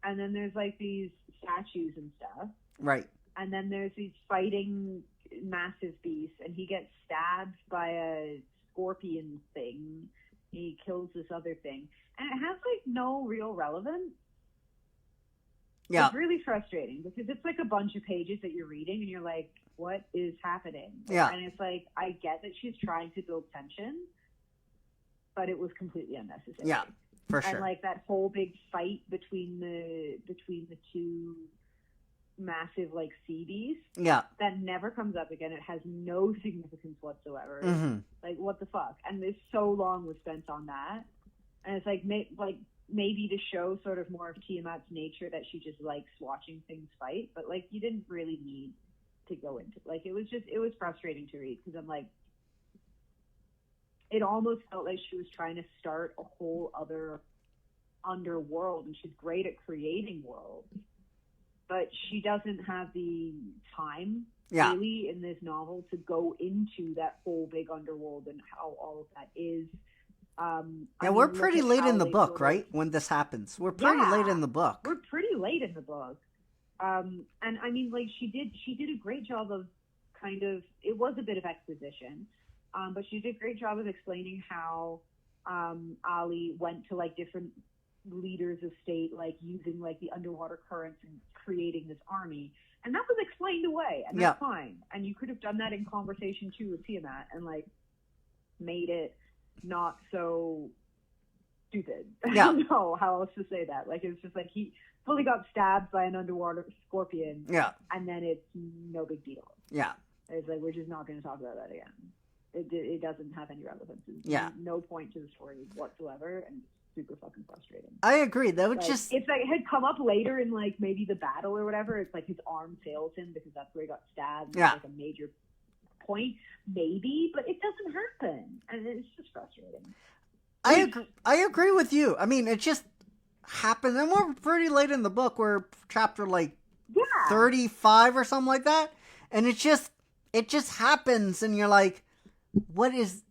and then there's like these statues and stuff. Right. And then there's these fighting massive beasts, and he gets stabbed by a scorpion thing. He kills this other thing, and it has like no real relevance. Yeah. It's really frustrating because it's like a bunch of pages that you're reading and you're like, what is happening? Yeah. And it's like, I get that she's trying to build tension, but it was completely unnecessary. Yeah, for sure. And like that whole big fight between the two massive like sea beasts. Yeah. That never comes up again. It has no significance whatsoever. Like, what the fuck? And there's so long was spent on that. And it's like, maybe to show sort of more of Tiamat's nature, that she just likes watching things fight, but like, you didn't really need to go into, like, it was frustrating to read because I'm like, it almost felt like she was trying to start a whole other underworld, and she's great at creating worlds, but she doesn't have the time really in this novel to go into that whole big underworld and how all of that is. We're pretty late in the book, right? When this happens, we're pretty late in the book. We're pretty late in the book, and I mean, like, she did a great job of kind of, it was a bit of exposition, but she did a great job of explaining how Ali went to like different leaders of state, like using like the underwater currents and creating this army, and that was explained away, and that's fine. And you could have done that in conversation too with Tiamat, and like made it not so stupid. Yeah. I don't know how else to say that. Like, it's just like he fully got stabbed by an underwater scorpion. Yeah. And then it's no big deal. Yeah. It's like, we're just not going to talk about that again. It doesn't have any relevance. Yeah. No point to the story whatsoever, and super fucking frustrating. I agree. That would like, just... If like, it had come up later in like maybe the battle or whatever, it's like his arm fails him because that's where he got stabbed. Yeah. It's like a major point, maybe, but it doesn't happen, and it's just frustrating. I agree with you. I mean, it just happened, and we're pretty late in the book. We're chapter like 35 or something like that, and it just happens, and you're like, what is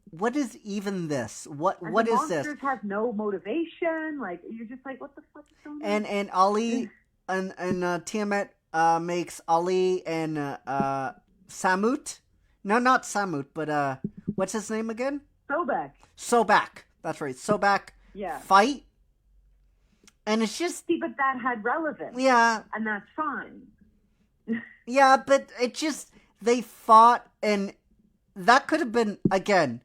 even this? What is this? Monsters have no motivation. Like, you're just like, what the fuck is going on? And Ali and Tiamat makes Ali and Samut. No, not Samut, but what's his name again? Sobek. That's right. Sobek. Yeah. Fight. And it's just... See, but that had relevance. Yeah. And that's fine. Yeah, but it just... They fought, and that could have been... Again,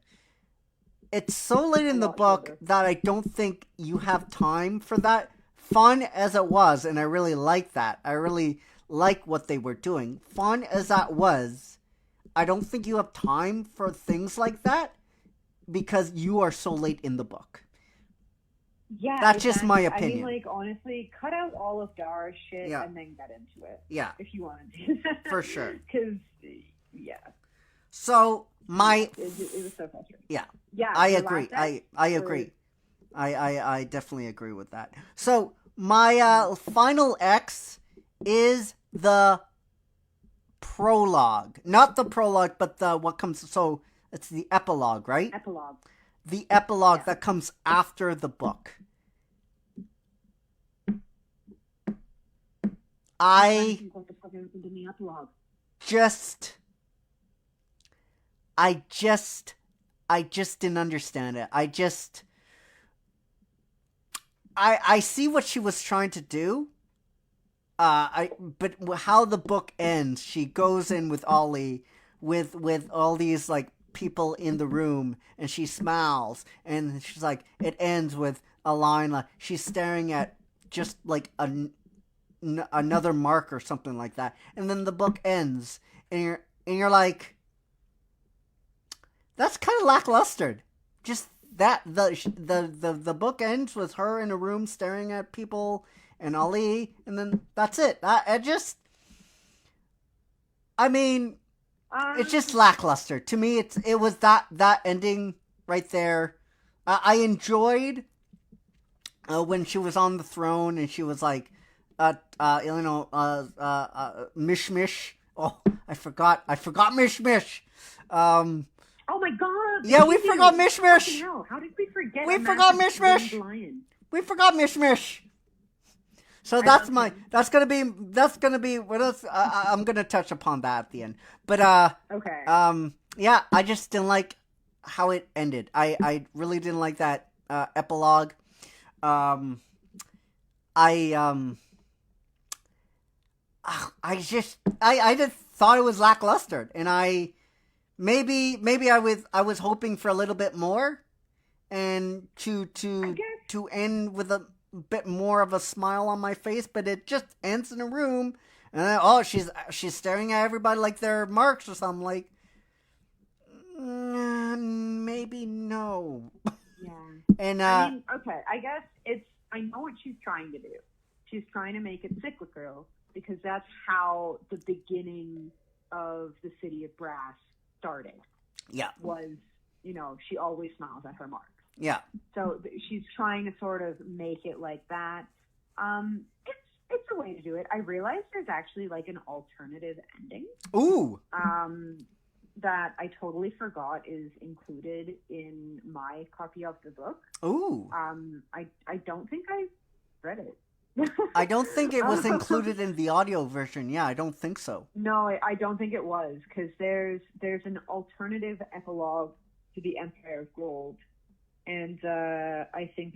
it's so late in the book that I don't think you have time for that. Fun as it was, and I really like that. I really like what they were doing. Fun as that was... I don't think you have time for things like that because you are so late in the book. Yeah, that's just my opinion. I mean, like, honestly, cut out all of Dara's shit and then get into it. Yeah. If you want to do that. For sure. Because, yeah. So, It was so frustrating. Yeah, Yeah, I your agree. last ex I was agree. I definitely agree with that. So my final X is the prologue, not the prologue, but the what comes. So it's the epilogue, right? epilogue. The epilogue Yeah. that comes after the book. I What the fuck happened in the epilogue? just, I just, I just didn't understand it. I see what she was trying to do. But how the book ends, she goes in with Ollie, with all these like people in the room, and she smiles, and she's like, it ends with a line like she's staring at just like another mark or something like that, and then the book ends, and you're like, that's kind of lackluster. Just that the book ends with her in a room staring at people and Ali, and then that's it. I mean, it's just Um, lackluster to me. It was that ending right there. I enjoyed when she was on the throne and she was like, Mish Mish. Oh, I forgot Mish Mish. Um, oh my god, yeah, we we forgot do. Mish Fucking Mish. hell, how did we forget We a forgot massive Mish winged Mish. lion? We forgot Mish Mish. So I love him. that's gonna be what else I'm gonna touch upon that at the end. But Okay. yeah, I just didn't like how it ended. I really didn't like that epilogue. Um, I I just thought it was lackluster, and maybe I was hoping for a little bit more, and I guess to end with a bit more of a smile on my face, but it just ends in a room, and then, oh, she's staring at everybody like they're marks or something. Like, maybe no. yeah. And I mean, okay, I guess I know what she's trying to do. She's trying to make it cyclical because that's how the beginning of the City of Brass started. yeah, Was, she always smiles at her mark. yeah. So she's trying to sort of make it like that. It's a way to do it. I realize there's actually like an alternative ending. Ooh. That I totally forgot is included in my copy of the book. Ooh. I don't think I read it. I don't think it was included in the audio version. Yeah, I don't think so. No, I don't think it was because there's an alternative epilogue to the Empire of Gold, and I think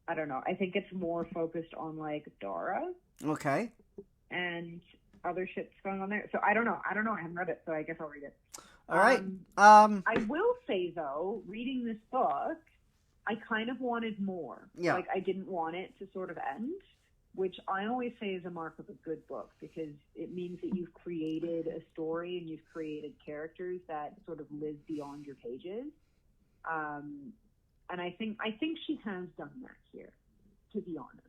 I don't know. I think it's more focused on like Dara Okay. and other shit's going on there. So I don't know. I haven't read it, so I guess I'll read it. All right. I will say though, reading this book, I kind of wanted more. Yeah. Like I didn't want it to sort of end, which I always say is a mark of a good book because it means that you've created a story and you've created characters that sort of live beyond your pages. And I think she has done that here, to be honest.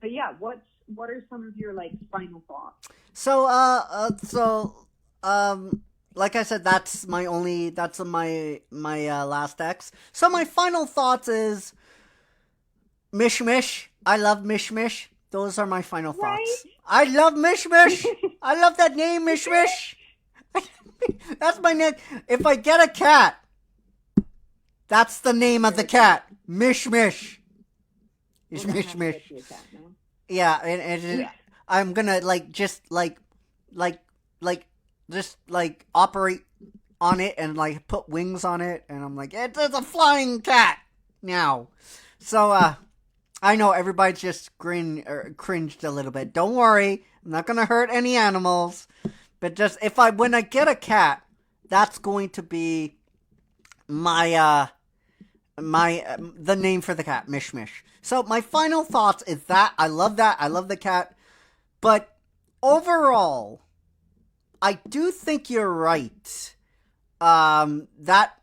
But yeah, what are some of your like final thoughts? So like I said, that's my last X. So my final thoughts is Mish Mish. I love Mish Mish. Those are my final thoughts. Right? I love Mish Mish. I love that name, Mish Mish. That's my name. If I get a cat, that's the name of the cat. Mish Mish. It's Mish Mish. Yeah, and I'm gonna just operate on it and like put wings on it, and I'm like, it's a flying cat now. So I know everybody just cringed a little bit. Don't worry, I'm not gonna hurt any animals. But just when I get a cat, that's going to be my the name for the cat, Mish Mish. So my final thoughts is that. I love the cat, but overall, I do think you're right. That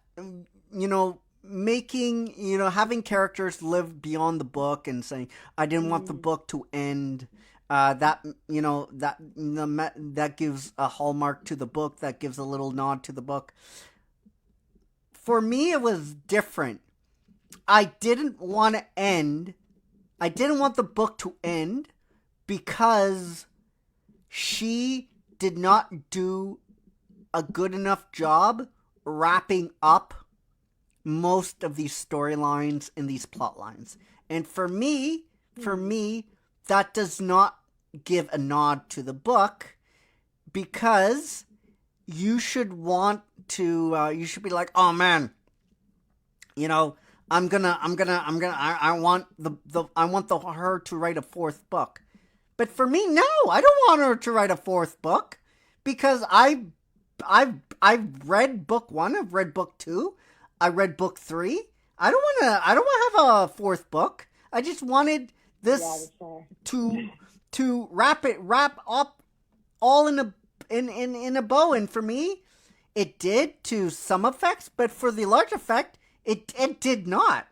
making having characters live beyond the book and saying I didn't want the book to end That that gives a hallmark to the book. That gives a little nod to the book. For me, it was different. I didn't want to end. I didn't want the book to end because she did not do a good enough job wrapping up most of these storylines and these plot lines. And for me, that does not give a nod to the book because you should want to. You should be like, oh man, you know, I want her to write a fourth book. But for me, no, I don't want her to write a fourth book because I've read book one, I've read book two, I read book three. I don't want to have a fourth book. I just wanted Yeah, this that's fair. to wrap up all in a bow. And for me, it did to some effects, but for the large effect, it did not.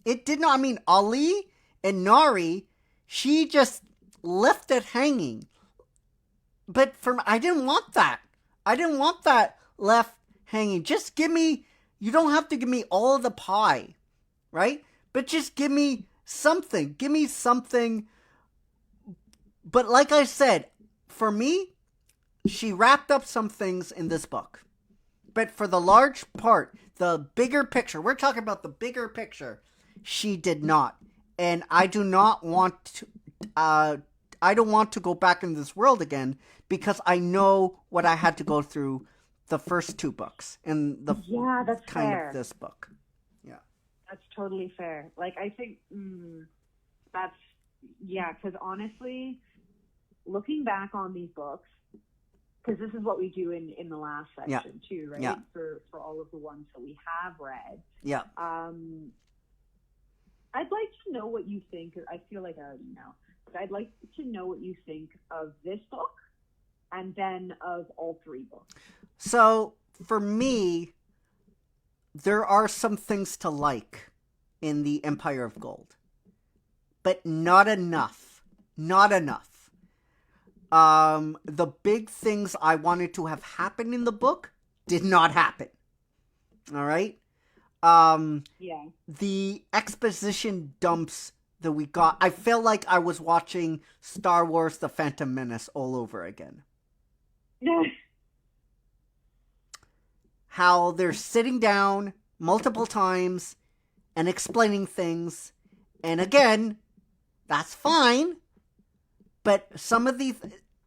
It did not. I mean, Ali and Nari, she just left it hanging. But I didn't want that. I didn't want that left hanging. Just give me. You don't have to give me all of the pie, right? But just give me something. Give me something. But like I said, for me, she wrapped up some things in this book. But for the large part, the bigger picture, we're talking about the bigger picture, she did not. And I do not want to, I don't want to go back in this world again because I know what I had to go through the first two books and the Yeah, that's kind fair. of this book. Yeah. That's totally fair. Like, I think that's, yeah, because honestly, looking back on these books, because this is what we do in the last section too, right? Yeah. For all of the ones that we have read. Yeah. I'd like to know what you think. I feel like I already know, but I'd like to know what you think of this book and then of all three books. So for me, there are some things to like in the Empire of Gold, but not enough. Not enough. The big things I wanted to have happen in the book did not happen. All right. Yeah. The exposition dumps that we got, I felt like I was watching Star Wars: The Phantom Menace all over again. How they're sitting down multiple times and explaining things, and again, that's fine. But some of these,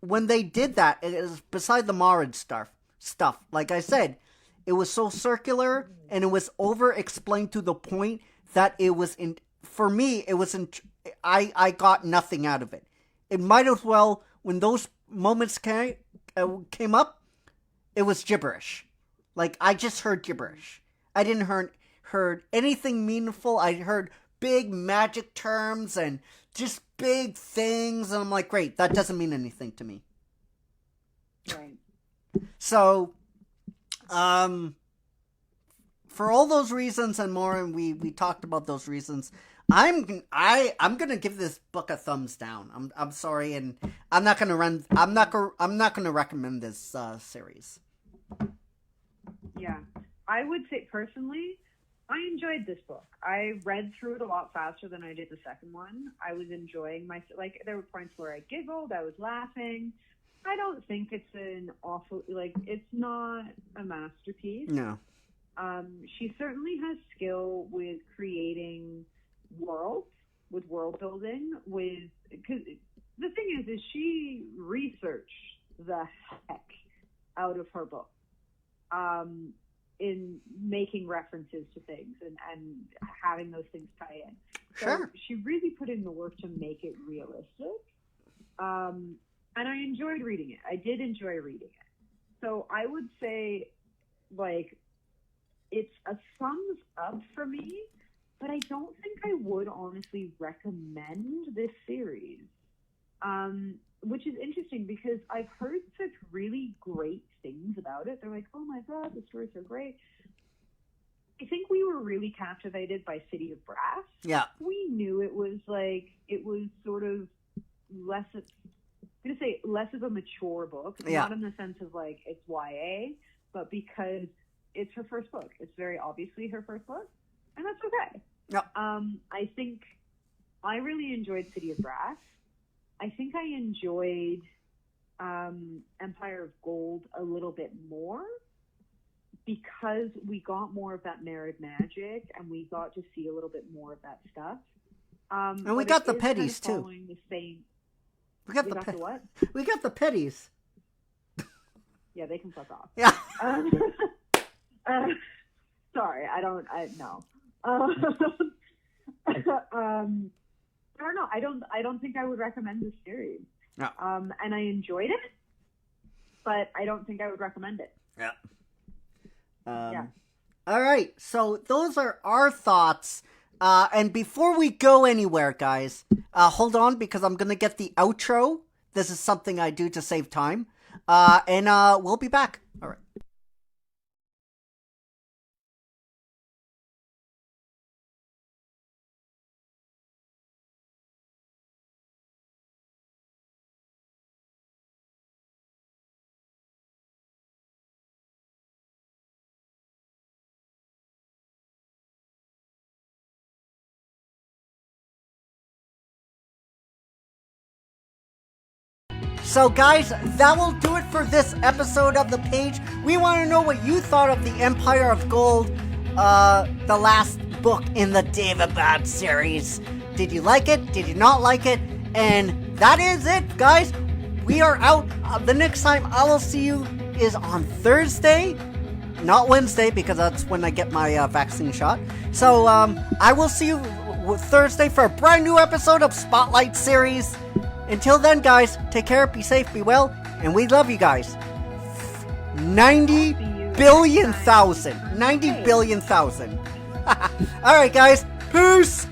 when they did that, it is beside the Marriage stuff. Like I said, it was so circular and it was over explained to the point that it was in. For me, it was in. I got nothing out of it. It might as well, when those moments came up, it was gibberish. Like I just heard gibberish. I didn't heard anything meaningful. I heard big magic terms and just big things, and I'm like, great, that doesn't mean anything to me. Right. So, for all those reasons and more, and we talked about those reasons, I'm gonna give this book a thumbs down. I'm sorry, and I'm not gonna recommend this series. Yeah. I would say personally, I enjoyed this book. I read through it a lot faster than I did the second one. I was enjoying like there were points where I giggled, I was laughing. I don't think it's an awful, like, it's not a masterpiece. No. She certainly has skill with creating worlds, with world building, because the thing is she researched the heck out of her book. In making references to things and having those things tie in. So Sure. she really put in the work to make it realistic. And I enjoyed reading it. I did enjoy reading it. So I would say, like, it's a thumbs up for me, but I don't think I would honestly recommend this series. Which is interesting because I've heard such really great things about it. They're like, oh my God, the stories are great. I think we were really captivated by City of Brass. Yeah. We knew it was sort of less going to say less of a mature book, not in the sense of like it's YA, but because it's her first book. It's very obviously her first book, and that's okay. Yep. I think I really enjoyed City of Brass. I think I enjoyed Empire of Gold a little bit more because we got more of that married magic and we got to see a little bit more of that stuff. And we got the petties too. The same. We got the what? We got the petties. Yeah, they can fuck off. Yeah. Sorry, I no. I don't know. I don't think I would recommend this series. No. And I enjoyed it, but I don't think I would recommend it. Yeah. Yeah. All right. So those are our thoughts. And before we go anywhere, guys, hold on because I'm gonna get the outro. This is something I do to save time. And we'll be back. All right. So guys, that will do it for this episode of The Page. We want to know what you thought of the Empire of Gold, the last book in the Daevabad series. Did you like it? Did you not like it? And that is it, guys. We are out. The next time I will see you is on Thursday, not Wednesday, because that's when I get my vaccine shot. So I will see you Thursday for a brand new episode of Spotlight series. Until then, guys, take care, be safe, be well, and we love you guys. 90 billion thousand. 90 billion thousand. Alright, guys. Peace!